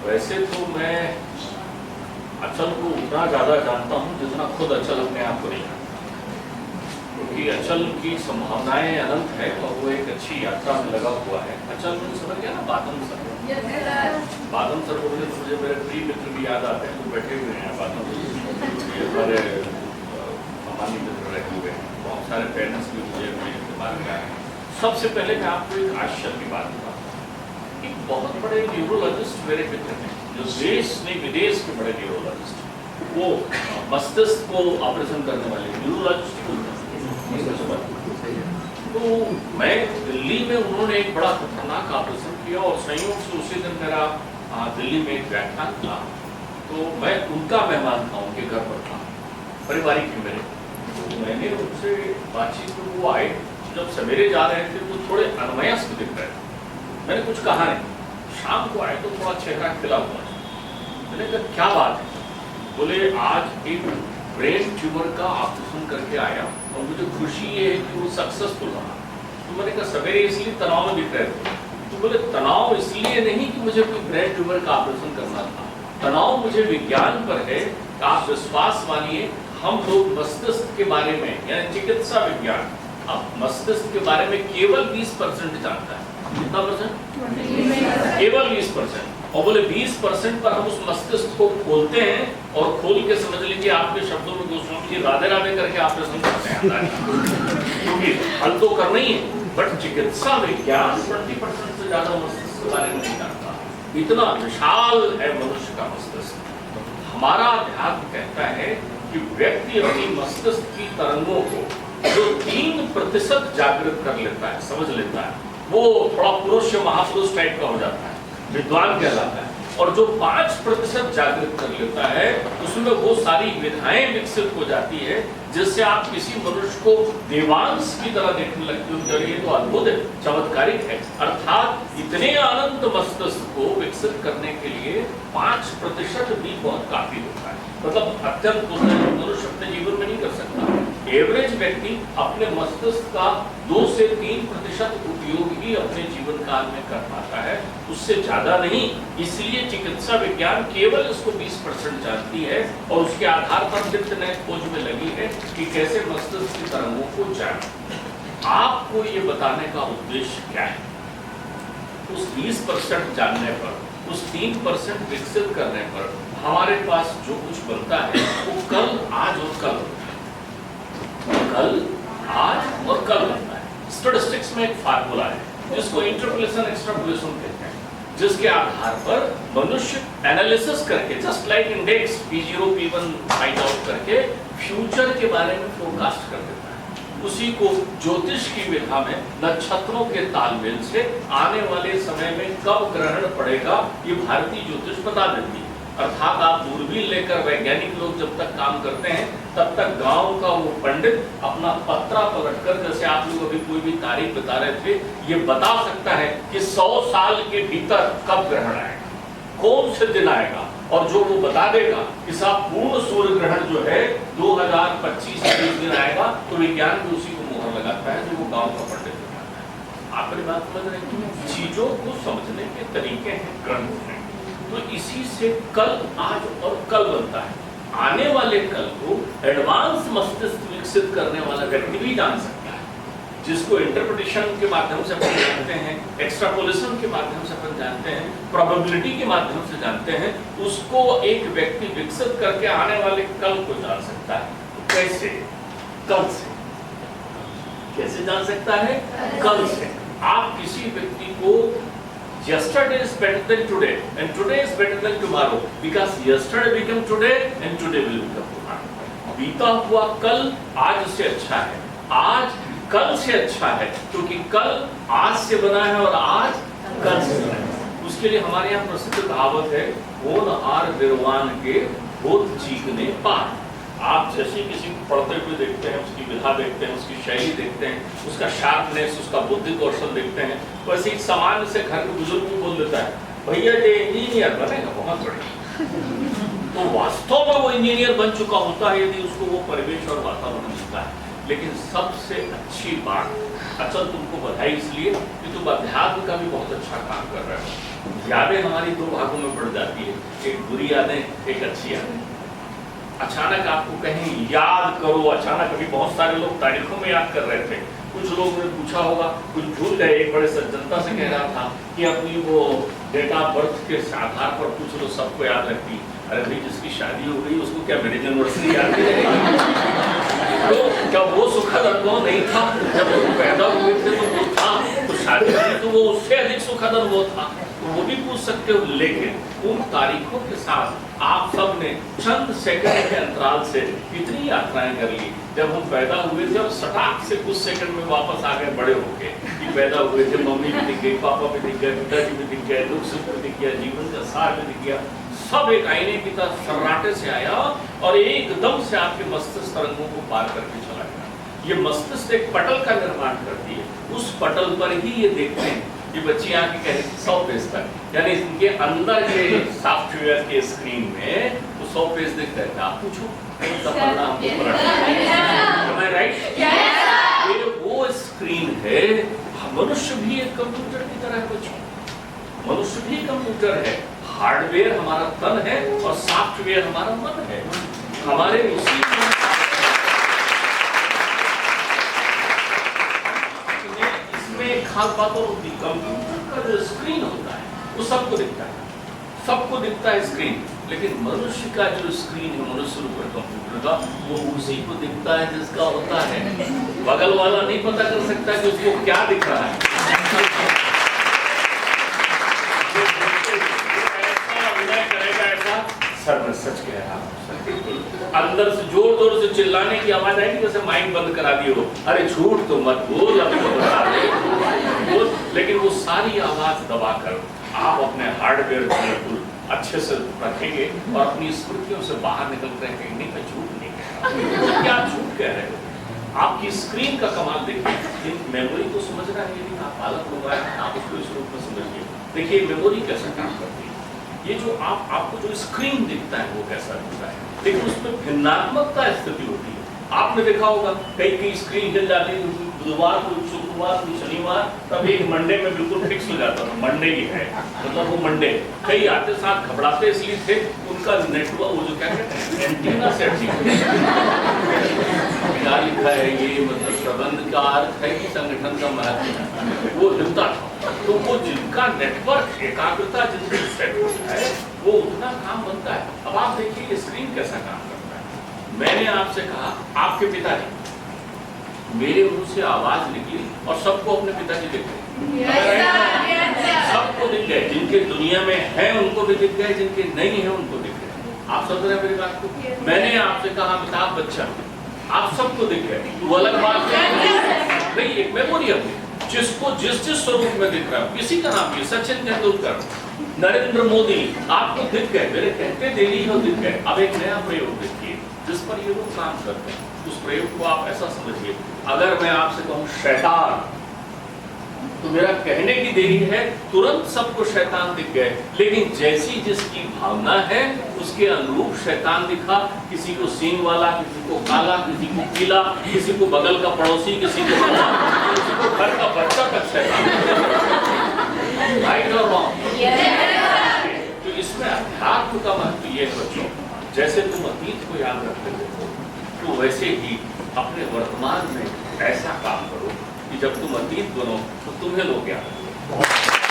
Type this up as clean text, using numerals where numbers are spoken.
वैसे तो मैं अचल को उतना ज़्यादा जानता हूँ जितना खुद अचल अपने आप को नहीं जानता, क्योंकि अचल की संभावनाएं अनंत है और वो एक अच्छी यात्रा में लगा हुआ है। अचल में समझ गया ना, बादम सर, बादम सर बोलने तो मुझे मेरे प्रिय मित्र भी याद आते हैं जो बैठे हुए हैं। बादम हमारे सामान्य मित्र रहे हुए हैं, बहुत सारे पेरेंट्स भी मुझे मेरे दिमाग में आए। सबसे पहले मैं आपको एक आश्चर्य की बात बताता हूँ कि बहुत बड़े न्यूरोलॉजिस्ट मेरे मित्र हैं जो देश में विदेश के बड़े न्यूरोलॉजिस्ट, वो मस्तिष्क को ऑपरेशन करने वाले न्यूरोलॉजिस्ट बोलते हैं। तो मैं दिल्ली में उन्होंने एक बड़ा खतरनाक ऑपरेशन किया और संयोग से उसी दिन मेरा दिल्ली में एक व्याख्यान था, तो मैं उनका मेहमान था, उनके घर पर था, पारिवारिक ही मेरे। तो मैंने उनसे बातचीत में, वो आए, जब सवेरे जा रहे थे तो थोड़े अनमयस्क दिख रहे थे। मैंने कुछ कहा नहीं, शाम को आए तो थोड़ा चेहरा खिला हुआ। मैंने कहा क्या बात है? बोले आज एक ब्रेन ट्यूमर का ऑपरेशन करके आया और मुझे खुशी ये है कि वो सक्सेसफुल रहा। तो मैंने कहा सवेरे इसलिए तनाव में दिख रहे थे? तो बोले तनाव इसलिए नहीं कि मुझे कोई ब्रेन ट्यूमर का ऑपरेशन करना था, तनाव मुझे विज्ञान पर है। आप विश्वास मानिए, हम लोग मस्तिष्क के बारे में, यानी चिकित्सा विज्ञान अब मस्तिष्क के बारे में केवल 20% जानता है। कितना परसेंट? केवल 20%। और बोले 20% पर हम उस मस्तिष्क को खोलते हैं और खोल के समझ लीजिए आपके शब्दों में गोस्वामी जी राधे राधे करके ऑपरेशन करते हैं, क्योंकि हल तो करना ही है। बट चिकित्सा विज्ञान 20% से ज्यादा मस्तिष्क के बारे में नहीं जानता। इतना विशाल है मनुष्य का मस्तिष्क। हमारा अध्यात्म कहता है कि व्यक्ति अपनी मस्तिष्क की तरंगों को जो 3% जागृत कर लेता है, समझ लेता है, वो थोड़ा पुरुष महापुरुष टाइप का हो जाता है, विद्वान कहलाता है। और जो 5% जागृत कर लेता है, उसमें वो सारी विधाएं विकसित हो जाती है जिससे आप किसी मनुष्य को देवांश की तरह देखने लगते हो। ये तो अद्भुत है, चमत्कारिक है। अर्थात इतने अनंत मस्तिष्क को विकसित करने के लिए 5% भी बहुत काफी होता है। मतलब अत्यंत मनुष्य अपने जीवन में नहीं कर सकता। एवरेज व्यक्ति अपने मस्तिष्क का 2 से 3% उपयोग ही अपने जीवन काल में कर पाता है, उससे ज्यादा नहीं। इसलिए चिकित्सा विज्ञान केवल इसको 20% जानती है और उसके आधार पर नित्य नए खोज में लगी है कि कैसे मस्तिष्क की तरंगों को जाने। आपको ये बताने का उद्देश्य क्या है? उस 20% जानने पर, उस 3% विकसित करने पर हमारे पास जो कुछ बनता है वो कल, आज और कल, कल, आज और कल बनता है। स्टैटिस्टिक्स में एक फार्मूला है जिसको इंटरपोलेशन एक्सट्रापोलेशन कहते हैं, जिसके आधार पर मनुष्य एनालिसिस करके, just like index P0 P1 find out करके फ्यूचर के बारे में फोरकास्ट कर देता है। उसी को ज्योतिष की विधा में नक्षत्रों के तालमेल से आने वाले समय में कब ग्रहण पड़ेगा ये भारतीय ज्योतिष बता देती है। अर्थात आप दूरबीन लेकर, वैज्ञानिक लोग जब तक काम करते हैं तब तक गांव का वो पंडित अपना पत्रा पलटकर, जैसे आप लोग अभी कोई भी तारीख बता रहे थे, ये बता सकता है कि 100 साल के भीतर कब ग्रहण आएगा, कौन से दिन आएगा, और जो वो बता देगा कि साहब पूर्ण सूर्य ग्रहण जो है 2025 के दिन आएगा, तो विज्ञान भी उसी को मुहर लगाता है जो वो गाँव का पंडित बताता है। आप मेरी बात समझ रहे हैं? चीजों को समझने के तरीके हैं, ग्रंथ हैं। तो इसी से कल, आज और कल बनता है। आने वाले कल को एडवांस मस्तिष्क विकसित करने वाला व्यक्ति भी जान सकता है, जिसको इंटरप्रिटेशन के माध्यम से अपन जानते हैं, एक्सट्रापोलेशन के माध्यम से अपन जानते हैं, प्रोबेबिलिटी के माध्यम से जानते हैं। उसको एक व्यक्ति विकसित करके आने वाले कल को जान सकता है। तो कैसे? कल से। कैसे जान सकता है? कल से। आप किसी व्यक्ति को yesterday is better than today and today is better than tomorrow because yesterday became today and today will become tomorrow. बीता हुआ कल आज से अच्छा है, आज कल से अच्छा है, क्योंकि कल आज से बना है और आज कल से बना है। उसके लिए हमारे यहाँ प्रसिद्ध कहावत है, होनहार विद्वान के होत चीखने पार। आप जैसे किसी को पढ़ते हुए देखते हैं, उसकी विधा देखते हैं, उसकी शैली देखते हैं, उसका शार्पनेस, उसका बुद्धि कौशल देखते हैं, वैसे ही सामान्य से घर के बुजुर्ग को बोल देता है, भैया ये इंजीनियर बनेगा, बहुत बढ़िया। तो वास्तव में वो इंजीनियर बन चुका होता है यदि उसको वो परिवेश और वातावरण मिलता है। लेकिन सबसे अच्छी बात, अचल तुमको बधाई इसलिए कि तुम अध्यात्म का भी बहुत अच्छा काम कर रहे हो। यादें हमारी दो भागों में पड़ जाती है, एक बुरी यादें, एक अच्छी यादें। अचानक आपको कहीं याद करो, अचानक अभी बहुत सारे लोग तारीखों में याद कर रहे थे, कुछ लोगों ने पूछा होगा, कुछ भूल गए। एक बड़े सज्जनता से कह रहा था कि अपनी वो डेट ऑफ बर्थ के आधार पर कुछ लोग सबको याद रखती। अरे भाई, जिसकी शादी हो गई उसको क्या मेरी एनिवर्सरी याद नहीं रहेगी? तो क्या वो सुखद अनुभव नहीं था जब वो पैदा हुए थे? तो वो था, तो शादी हुई तो वो उससे अधिक सुखद अनुभव था, तो वो भी पूछ सकते हो। लेकिन उन तारीखों के साथ आप सब ने चंद सेकंड के अंतराल से कितनी यात्राएं कर ली। जब हम पैदा हुए थे और सटाक से कुछ सेकंड में वापस आ गए बड़े होके, कि पैदा हुए थे, मम्मी भी दिख गई, पापा भी दिख गए, पिताजी भी दिख गए, दुख सुख भी दिख गया, जीवन का सार भी दिख गया। सब एक आईने की तरह सर्राटे से आया और एकदम से आपके मस्तिष्क तरंगों को पार करके चला गया। ये मस्तिष्क एक पटल का निर्माण करती है, उस पटल पर ही ये देखते हैं। ये बच्ची आके कह रही 100 पेज तक, यानी इनके अंदर के सॉफ्टवेयर के स्क्रीन में तो 100 पेज दिख रहे थे। आप पूछो कौन सा पढ़ना हमको पढ़ना, राइट? ये वो स्क्रीन है। मनुष्य भी एक कंप्यूटर की तरह है बच्चों, मनुष्य भी कंप्यूटर है। हार्डवेयर हमारा तन है और सॉफ्टवेयर हमारा मन है। हमारे उसी इसमें एक खास बात और होती है, कंप्यूटर का जो स्क्रीन होता है वो सबको दिखता है, सबको दिखता है स्क्रीन। लेकिन मनुष्य का जो स्क्रीन है, मनुष्य रूप कंप्यूटर का, वो उसी को दिखता है जिसका होता है। बगल वाला नहीं पता कर सकता कि उसको क्या दिख रहा है। सर मैं सच कह रहा हूँ, अंदर से जोर जोर से चिल्लाने की आवाज आएगी जैसे माइक बंद करा दिए हो, अरे झूठ तो मत बोल, अब तो बता दे। लेकिन वो सारी आवाज दबाकर आप अपने हार्डवेयर को बिल्कुल अच्छे से रखेंगे और अपनी स्मृतियों से बाहर निकल कर कहेंगे मैं झूठ नहीं कह रहा। क्या आप झूठ कह रहे हो? आपकी स्क्रीन का कमाल देखिए। मेमोरी को समझना है, यदि आप पालक हो गए आप उसको इस रूप में समझिए। देखिए मेमोरी कैसे काम करती है। ये जो आपको जो स्क्रीन दिखता है वो कैसा दिखता है, लेकिन उसमें भिन्नात्मकता स्थिति होती है। आपने देखा होगा कई कई स्क्रीन हिल जाती है, बुधवार को, शुक्रवार को, शनिवार, तब एक मंडे में बिल्कुल फिक्स हो जाता था, मंडे ही है, मतलब वो मंडे। कई आते साथ घबराते इसलिए थे, उनका नेटवर्क वो जो क्या कहते हैं एंटीना सेट क्या लिखा है ये, मतलब प्रबंध का अर्थ है कि संगठन का महत्व, वो हिलता था। तो वो जिनका नेटवर्क एकाग्रता जिनकी सेट होता है वो उतना काम बनता है। अब आप देखिए ये स्क्रीन कैसा काम करता है। मैंने आपसे कहा आपके पिताजी, मेरे मुंह से आवाज निकली और सबको अपने पिताजी दिख गए, सबको दिख गए, जिनके दुनिया में है उनको भी दिख गए, जिनके नहीं है उनको दिख गए। आप समझ रहे हैं मेरी बात को? मैंने आपसे कहा अमिताभ बच्चन, आप सबको दिख गए, वो अलग बात नहीं, एक मेमोरी अपनी, जिसको जिस स्वरूप में दिख रहा है, किसी का नाम भी सचिन तेंदुलकर, नरेंद्र मोदी, आपको दिख गए, मेरे कहते देरी हो दिख गए। अब एक नया प्रयोग देखिए जिस पर ये लोग काम करते हैं, उस प्रयोग को आप ऐसा समझिए, अगर मैं आपसे कहूं शैतान, तो मेरा कहने की देरी है, तुरंत सबको शैतान दिख गए, लेकिन जैसी जिसकी भावना है उसके अनुरूप शैतान दिखा। किसी को सींग वाला, किसी को काला, किसी को पीला, किसी को बगल का पड़ोसी, किसी को घर का बच्चा तक शैतान। राइट और रॉन्ग? तो इसमें अध्यात्म का महत्व ये है बच्चों, जैसे तुम अतीत को याद रखते हो तो वैसे ही अपने वर्तमान में ऐसा काम करो कि जब तुम अतीत बनो तो तुम्हें लोग याद रखें।